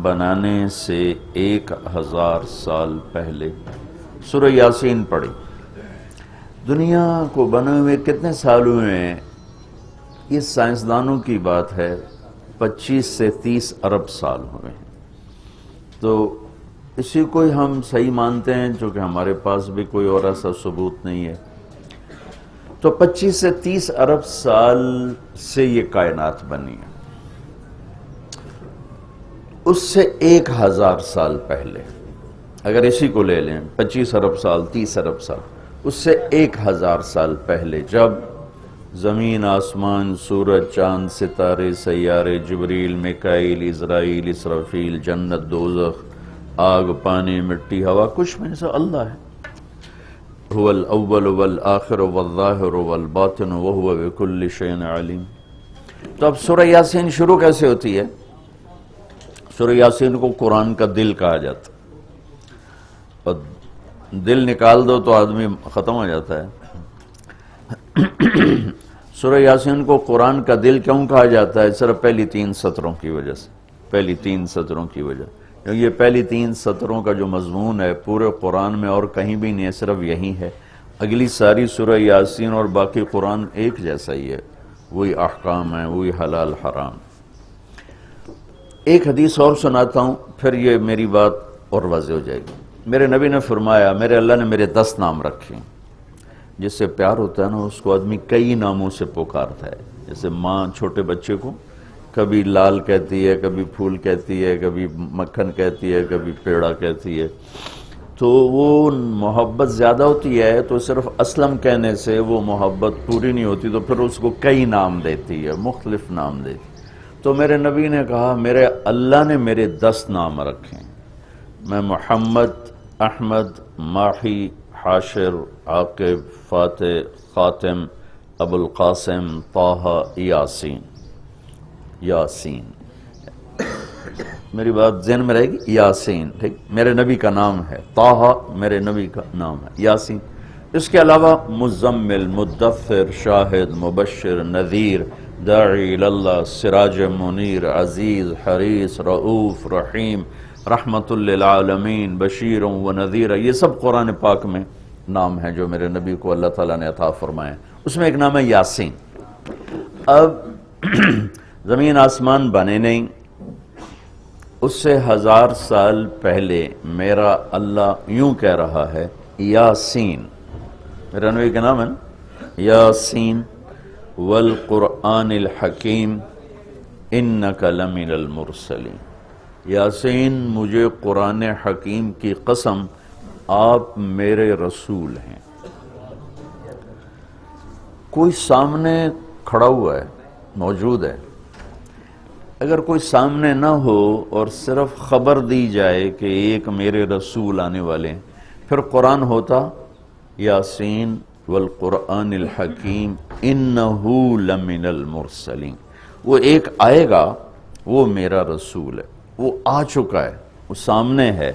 بنانے سے 1000 سال پہلے سورہ یاسین پڑھی۔ دنیا کو بنے ہوئے کتنے سال ہوئے ہیں؟ یہ سائنسدانوں کی بات ہے، 25 سے 30 ارب سال ہوئے ہیں۔ تو اسی کو ہی ہم صحیح مانتے ہیں، چونکہ ہمارے پاس بھی کوئی اور ایسا ثبوت نہیں ہے۔ تو 25 سے 30 ارب سال سے یہ کائنات بنی ہے۔ اس سے 1000 سال پہلے، اگر اسی کو لے لیں 25 ارب سال 30 ارب سال، اس سے 1000 سال پہلے جب زمین، آسمان، سورج، چاند، ستارے، سیارے، جبریل، میکائیل، اسرائیل، اسرافیل، جنت، دوزخ، آگ، پانی، مٹی، ہوا، کچھ میں سے اللہ ہے۔ هو الاول والآخر والظاہر والباطن وهو بكل شيء علیم۔ تو اب سورہ یاسین شروع کیسے ہوتی ہے؟ سورہ یاسین کو قرآن کا دل کہا جاتا ہے، اور دل نکال دو تو آدمی ختم ہو جاتا ہے۔ سورہ یاسین کو قرآن کا دل کیوں کہا جاتا ہے؟ صرف پہلی 3 سطروں کی وجہ سے، پہلی 3 سطروں کی وجہ، یہ پہلی 3 سطروں کا جو مضمون ہے پورے قرآن میں اور کہیں بھی نہیں ہے، صرف یہی ہے۔ اگلی ساری سورہ یاسین اور باقی قرآن ایک جیسا ہی ہے، وہی احکام ہیں، وہی حلال حرام۔ ایک حدیث اور سناتا ہوں، پھر یہ میری بات اور واضح ہو جائے گی۔ میرے نبی نے فرمایا، میرے اللہ نے میرے 10 نام رکھے ہیں۔ جس سے پیار ہوتا ہے نا، اس کو آدمی کئی ناموں سے پکارتا ہے۔ جیسے ماں چھوٹے بچے کو کبھی لال کہتی ہے، کبھی پھول کہتی ہے، کبھی مکھن کہتی ہے، کبھی پیڑا کہتی ہے۔ تو وہ محبت زیادہ ہوتی ہے تو صرف اسلم کہنے سے وہ محبت پوری نہیں ہوتی، تو پھر اس کو کئی نام دیتی ہے، مختلف نام دیتی ہے۔ تو میرے نبی نے کہا، میرے اللہ نے میرے 10 نام رکھے ہیں۔ میں محمد، احمد، ماحی، حاشر، عاقب، فاتح، خاتم، ابو القاسم، طٰہٰ، یاسین۔ یاسین، میری بات ذہن میں رہے گی، یاسین، ٹھیک، میرے نبی کا نام ہے۔ طٰہٰ میرے نبی کا نام ہے۔ یاسین، اس کے علاوہ مزمل، مدثر، شاہد، مبشر، نذیر، داعی اللہ، سراج منیر، عزیز، حریص، رؤوف، رحیم، رحمت للعالمین، بشیر و نذیر، یہ سب قرآن پاک میں نام ہیں جو میرے نبی کو اللہ تعالیٰ نے عطا فرمائے۔ اس میں ایک نام ہے یاسین۔ اب زمین آسمان بنے نہیں، اس سے 1000 سال پہلے میرا اللہ یوں کہہ رہا ہے، یاسین، میرا نبی کا نام ہے نا، یاسین والقرآن الحکیم انک لمن المرسلین۔ یاسین، مجھے قرآن حکیم کی قسم، آپ میرے رسول ہیں۔ کوئی سامنے کھڑا ہوا ہے، موجود ہے۔ اگر کوئی سامنے نہ ہو اور صرف خبر دی جائے کہ ایک میرے رسول آنے والے ہیں، پھر قرآن ہوتا یاسین والقرآن الحکیم انہو لمن المرسلین۔ وہ ایک آئے گا، وہ میرا رسول ہے، وہ آ چکا ہے، وہ سامنے ہے،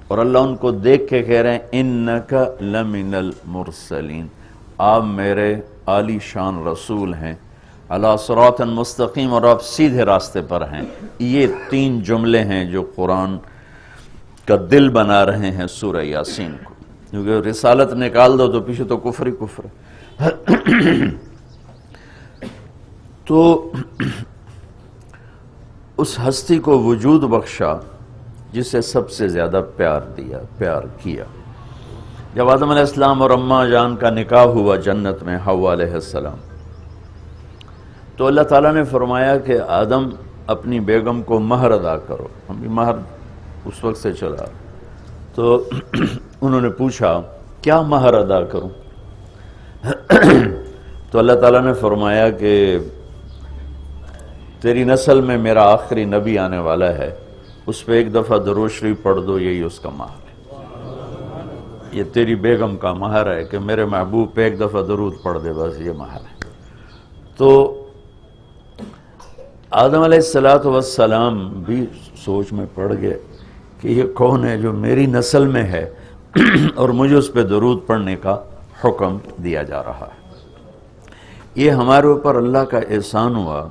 اور اللہ ان کو دیکھ کے کہہ رہے ہیں انک لمن المرسلین، آپ میرے عالی شان رسول ہیں، علی صراط مستقیم، اور آپ سیدھے راستے پر ہیں۔ یہ 3 جملے ہیں جو قرآن کا دل بنا رہے ہیں سورہ یاسین کو، کیونکہ رسالت نکال دو تو پیچھے تو کفر ہی کفر ہے۔ تو اس ہستی کو وجود بخشا جسے سب سے زیادہ پیار کیا۔ جب آدم علیہ السلام اور اماں جان کا نکاح ہوا جنت میں، حوا علیہ السلام، تو اللہ تعالیٰ نے فرمایا کہ آدم اپنی بیگم کو مہر ادا کرو۔ ہم بھی مہر اس وقت سے چلا، تو انہوں نے پوچھا کیا مہر ادا کروں؟ تو اللہ تعالیٰ نے فرمایا کہ تیری نسل میں میرا آخری نبی آنے والا ہے، اس پہ ایک دفعہ درود شریف پڑھ دو، یہی اس کا مہر ہے۔ یہ تیری بیگم کا مہر ہے کہ میرے محبوب پہ ایک دفعہ درود پڑھ دے، بس یہ مہر ہے۔ تو آدم علیہ السلام بھی سوچ میں پڑ گئے کہ یہ کون ہے جو میری نسل میں ہے اور مجھے اس پہ درود پڑھنے کا حکم دیا جا رہا ہے۔ یہ ہمارے اوپر اللہ کا احسان ہوا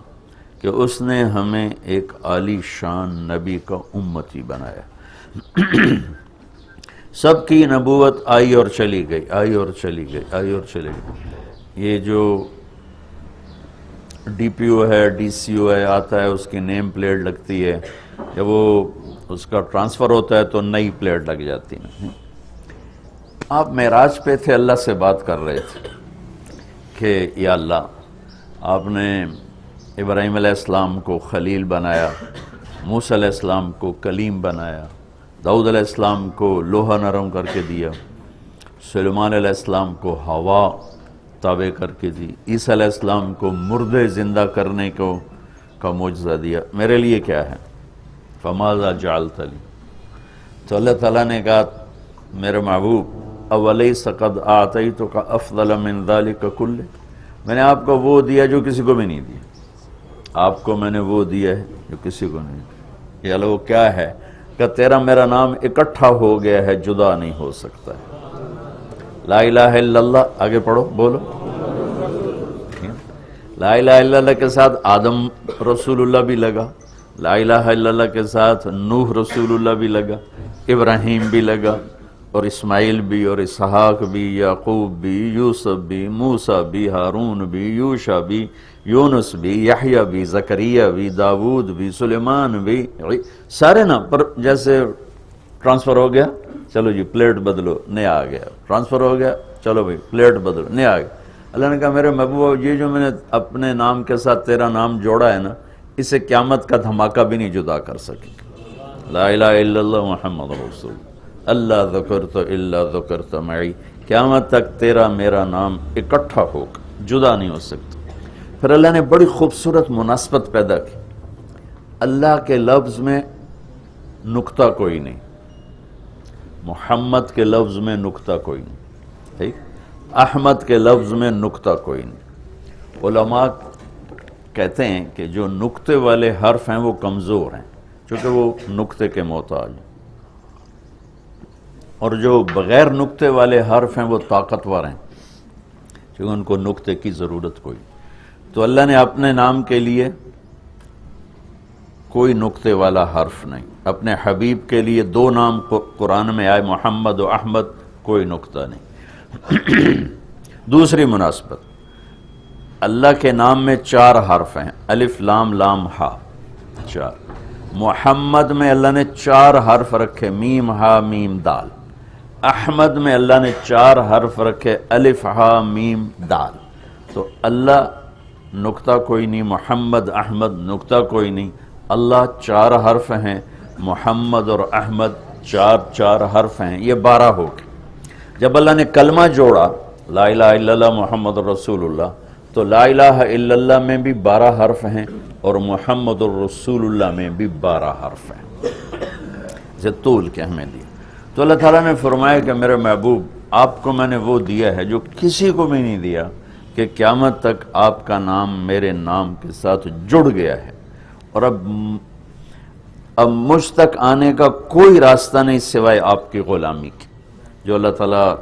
کہ اس نے ہمیں ایک عالی شان نبی کا امتی بنایا۔ سب کی نبوت آئی اور چلی گئی، آئی اور چلی گئی، آئی اور چلی گئی۔ یہ جو ڈی پی او ہے، ڈی سی او ہے، آتا ہے، اس کی نیم پلیٹ لگتی ہے، جب وہ اس کا ٹرانسفر ہوتا ہے تو نئی پلیٹ لگ جاتی ہے۔ آپ معراج پہ تھے، اللہ سے بات کر رہے تھے کہ یا اللہ، آپ نے ابراہیم علیہ السلام کو خلیل بنایا، موسیٰ علیہ السلام کو کلیم بنایا، داؤد علیہ السلام کو لوہا نرم کر کے دیا، سلیمان علیہ السلام کو ہوا تابع کر کے دی، عیسیٰ علیہ السلام کو مردے زندہ کرنے کا معجزہ دیا، میرے لیے کیا ہے؟ فماذا جعلت لی؟ تو اللہ تعالیٰ نے کہا میرے محبوب اولیس قد اعطیتک افضل من ذلک کلہ، میں نے آپ کو وہ دیا جو کسی کو بھی نہیں دیا، آپ کو میں نے وہ دیا ہے جو کسی کو نہیں دیا۔ یا اللہ وہ کیا ہے؟ کہ تیرا میرا نام اکٹھا ہو گیا ہے، جدا نہیں ہو سکتا ہے۔ لا الہ الا اللہ، آگے پڑھو، بولو۔ لا الہ الا اللہ کے ساتھ آدم رسول اللہ بھی لگا، لا الہ الا اللہ کے ساتھ نوح رسول اللہ بھی لگا، ابراہیم بھی لگا، اور اسماعیل بھی، اور اسحاق بھی، یعقوب بھی، یوسف بھی، موسیٰ بھی، ہارون بھی، یوشع بھی، یونس بھی، یحییٰ بھی، زکریا بھی، داود بھی، سلیمان بھی، سارے نا پر جیسے ٹرانسفر ہو گیا، چلو جی پلیٹ بدلو، نیا آ گیا، ٹرانسفر ہو گیا، چلو بھائی پلیٹ بدلو، نیا آ گیا۔ اللہ نے کہا میرے محبوب یہ جو میں نے اپنے نام کے ساتھ تیرا نام جوڑا ہے نا، اسے قیامت کا دھماکہ بھی نہیں جدا کر سکے۔ لا الہ الا اللہ محمد رسول اللہ ذکرت الا ذکرت معی، قیامت تک تیرا میرا نام اکٹھا ہوگا، جدا نہیں ہو سکتا۔ پھر اللہ نے بڑی خوبصورت مناسبت پیدا کی، اللہ کے لفظ میں نقطہ کوئی نہیں، محمد کے لفظ میں نقطہ کوئی نہیں، ٹھیک، احمد کے لفظ میں نقطہ کوئی نہیں۔ علماء کہتے ہیں کہ جو نقطے والے حرف ہیں وہ کمزور ہیں، چونکہ وہ نقطے کے محتاج ہیں، اور جو بغیر نقطے والے حرف ہیں وہ طاقتور ہیں، چونکہ ان کو نقطے کی ضرورت کوئی۔ تو اللہ نے اپنے نام کے لیے کوئی نقطے والا حرف نہیں، اپنے حبیب کے لیے دو نام قرآن میں آئے، محمد و احمد، کوئی نقطہ نہیں۔ دوسری مناسبت، اللہ کے نام میں 4 حرف ہیں، الف لام لام ہا، 4۔ محمد میں اللہ نے 4 حرف رکھے، میم ہا میم دال۔ احمد میں اللہ نے 4 حرف رکھے، الف ہا میم دال۔ تو اللہ نقطہ کوئی نہیں، محمد احمد نقطہ کوئی نہیں، اللہ 4 حرف ہیں، محمد اور احمد 4 حرف ہیں، یہ 12 ہو گئے۔ جب اللہ نے کلمہ جوڑا لا الہ الا اللہ محمد رسول اللہ، تو لا الہ الا اللہ میں بھی 12 حرف ہیں، اور محمد الرسول اللہ میں بھی 12 حرف ہیں، اسے طول کے ہمیں دیا۔ تو اللہ تعالیٰ نے فرمایا کہ میرے محبوب آپ کو میں نے وہ دیا ہے جو کسی کو بھی نہیں دیا، کہ قیامت تک آپ کا نام میرے نام کے ساتھ جڑ گیا ہے، اور اب مجھ تک آنے کا کوئی راستہ نہیں سوائے آپ کی غلامی کی۔ جو اللہ تعالیٰ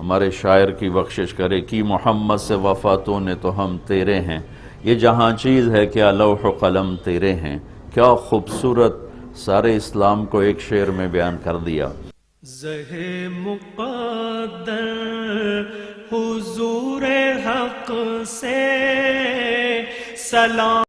ہمارے شاعر کی بخشش کرے کہ محمد سے وفاتوں نے تو ہم تیرے ہیں، یہ جہاں چیز ہے کیا لوح و قلم تیرے ہیں، کیا خوبصورت سارے اسلام کو ایک شعر میں بیان کر دیا۔ زہ مقدر حضور حق سے سلام